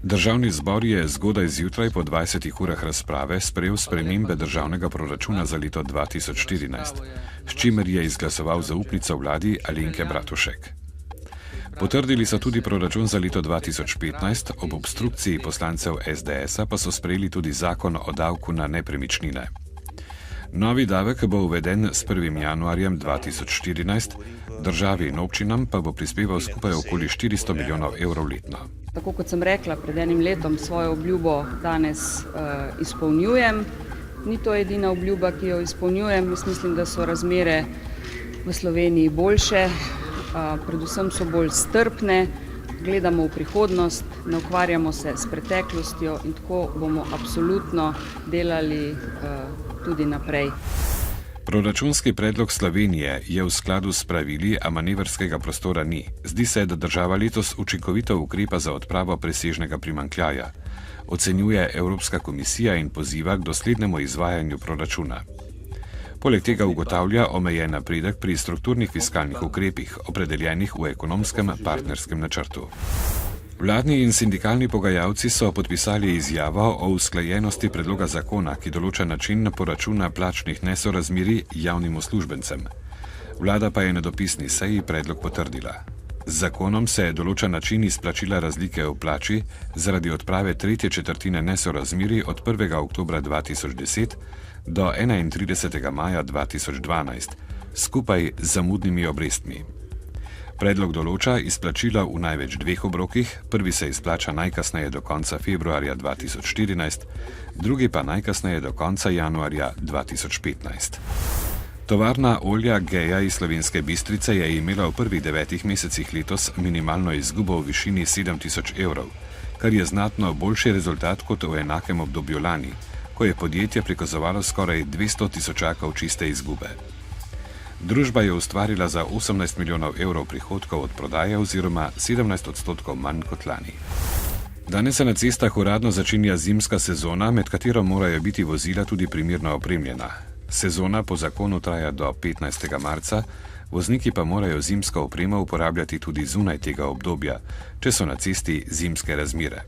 Državni zbor je zgodaj zjutraj po 20 urah razprave sprejel spremembe državnega proračuna za leto 2014, s čimer je izglasoval zaupnico vladi Alenke Bratušek. Potrdili so tudi proračun za leto 2015, ob obstrukciji poslancev SDS-a pa so sprejeli tudi zakon o davku na nepremičnine. Novi davek bo uveden s 1. januarjem 2014, državi in občinam pa bo prispeval skupaj okoli 400 milijonov evrov letno. Tako kot sem rekla, pred enim letom svojo obljubo danes izpolnjujem. Ni to edina obljuba, ki jo izpolnjujem. Jaz mislim, da so razmere v Sloveniji boljše, predvsem so bolj strpne, gledamo v prihodnost, ne ukvarjamo se s preteklostjo in tako bomo absolutno delali tudi naprej. Proračunski predlog Slovenije je v skladu s pravili, a manevrskega prostora ni. Zdi se, da država letos učinkovito ukrepa za odpravo presežnega primanjkljaja, ocenjuje Evropska komisija in poziva k doslednemu izvajanju proračuna. Poleg tega ugotavlja omejen napredek pri strukturnih fiskalnih ukrepih, opredeljenih v ekonomskem partnerskem načrtu. Vladni in sindikalni pogajalci so podpisali izjavo o usklajenosti predloga zakona, ki določa način poračuna plačnih nesorazmerij javnim uslužbencem. Vlada pa je na dopisni seji predlog potrdila. Z zakonom se določa način izplačila razlike v plači zaradi odprave 3/4 nesorazmerij od 1. oktobra 2010 do 31. maja 2012, skupaj z zamudnimi obrestmi. Predlog določa izplačila v največ 2 obrokih, prvi se izplača najkasneje do konca februarja 2014, drugi pa najkasneje do konca januarja 2015. Tovarna olja Geja iz Slovenske Bistrice je imela v prvih 9 mesecih letos minimalno izgubo v višini 7.000 evrov, kar je znatno boljši rezultat kot v enakem obdobju lani, ko je podjetje prikazovalo skoraj 200 tisočakov čiste izgube. Družba je ustvarila za 18 milijonov evrov prihodkov od prodaje oziroma 17% manj kot lani. Danes se na cestah uradno začenja zimska sezona, med katero morajo biti vozila tudi primerno opremljena. Sezona po zakonu traja do 15. marca, vozniki pa morajo zimsko opremo uporabljati tudi zunaj tega obdobja, če so na cesti zimske razmere.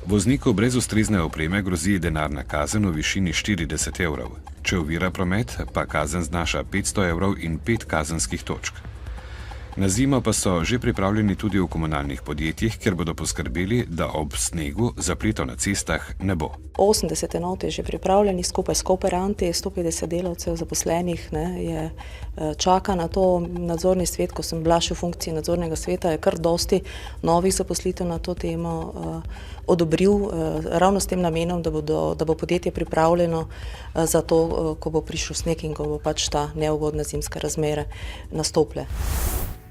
Vozniku brez ustrezne opreme grozi denarna kazen v višini 40 evrov. Če ovira promet, pa kazen znaša 500 evrov in 5 kazenskih točk. Na zimo pa so že pripravljeni tudi v komunalnih podjetjih, kjer bodo poskrbeli, da ob snegu zapletov na cestah ne bo. 80 enot je že pripravljenih, skupaj s kooperanti, 150 delavcev zaposlenih je čaka na to. Nadzorni svet, ko sem bila še v funkciji nadzornega sveta, je kar dosti novih zaposlitev na to temo odobril, ravno s tem namenom, da bo podjetje pripravljeno za to, ko bo prišel sneg in ko bo pač ta neugodna zimska razmere nastopile.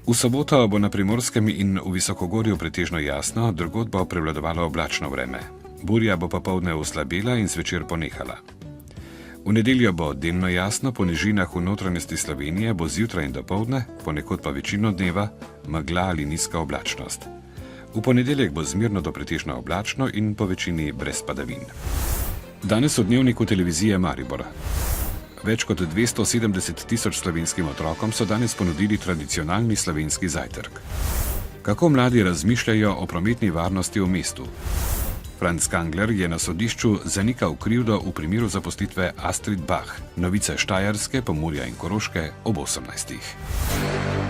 V soboto bo na Primorskem in v Visokogorju pretežno jasno, drugod bo prevladovalo oblačno vreme. Burja bo popoldne oslabela in zvečer ponehala. V nedeljo bo delno jasno, po nižinah v notranjosti Slovenije bo zjutraj in dopoldne, ponekod pa večino dneva, megla ali nizka oblačnost. V ponedeljek bo zmerno do pretežno oblačno in po večini brez padavin. Danes v dnevniku televizije Maribor. Več kot 270 tisoč slovenskim otrokom so danes ponudili tradicionalni slovenski zajtrk. Kako mladi razmišljajo o prometni varnosti v mestu? Franc Kangler je na sodišču zanikal krivdo v primeru zaposlitve Astrid Bah. Novice Štajerske, Pomurja in Koroške ob 18.